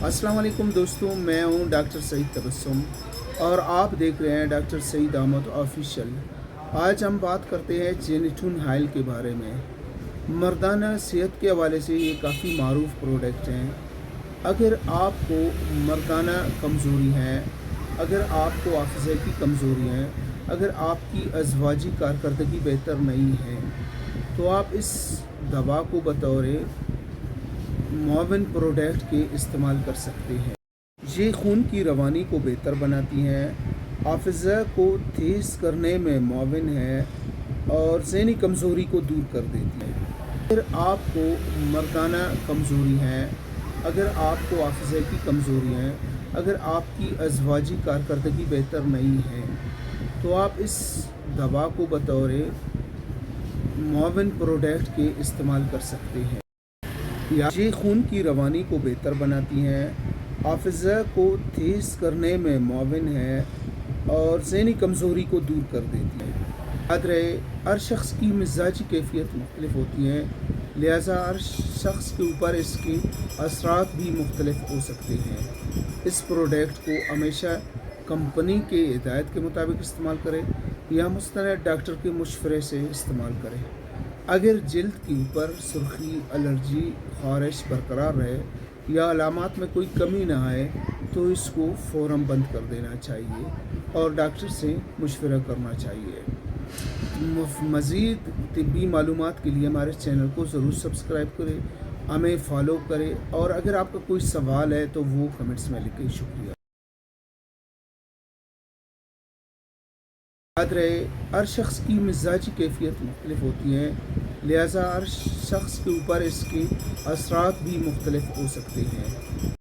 अस्सलाम वालेकुम दोस्तों, मैं हूं डॉक्टर सईद तबस्सुम और आप देख रहे हैं डॉक्टर सईद अहमद ऑफिशियल। आज हम बात करते हैं जेनिटून हाइल के बारे में। मर्दाना सेहत के हवाले से ये काफ़ी मारूफ प्रोडक्ट हैं। अगर आपको मर्दाना कमज़ोरी है, अगर आपको हाफ़िज़े की कमज़ोरी है, अगर आपकी अज़वाजी कारकर्दगी बेहतर नहीं है, तो आप इस दवा को बतौर मुआविन प्रोडक्ट के इस्तेमाल कर सकते हैं। ये खून की रवानी को बेहतर बनाती हैं, हाफ़िज़ा को तेज़ करने में मुआविन है और ज़हनी कमज़ोरी को दूर कर देती है। अगर आपको मर्दाना कमज़ोरी है, अगर आपको हाफ़िज़े की कमज़ोरी है, अगर आपकी अज़वाजी कारकर्दगी बेहतर नहीं है, तो आप इस दवा को बतौर मुआविन प्रोडक्ट के इस्तेमाल कर सकते हैं। ये खून की रवानी को बेहतर बनाती हैं, हाफ़िज़ा को तेज़ करने में मुआविन है और ज़हनी कमज़ोरी को दूर कर देती है। याद रहे, हर शख्स की मिजाजी कैफियत मुख्तलिफ होती है, लिहाजा हर शख्स के ऊपर इसके असरात भी मुख्तलिफ हो सकते हैं। इस प्रोडक्ट को हमेशा कंपनी के हिदायत के मुताबिक इस्तेमाल करें या मुस्तनद डॉक्टर के मशवरे से इस्तेमाल करें। अगर जिल्द के ऊपर सुर्खी, एलर्जी, ख़ारिश बरकरार रहे या अलामात में कोई कमी ना आए, तो इसको फ़ौरन बंद कर देना चाहिए और डॉक्टर से मशवरा करना चाहिए। मज़ीद तिब्बी मालूमात के लिए हमारे चैनल को ज़रूर सब्सक्राइब करें, हमें फॉलो करें और अगर आपका कोई सवाल है तो वो कमेंट्स में लिखें। शुक्रिया। याद रहे, हर शख्स की मिजाजी कैफियत मुख्तलिफ होती है, लिहाजा हर शख्स के ऊपर इसके असरात भी मुख्तलिफ हो सकते हैं।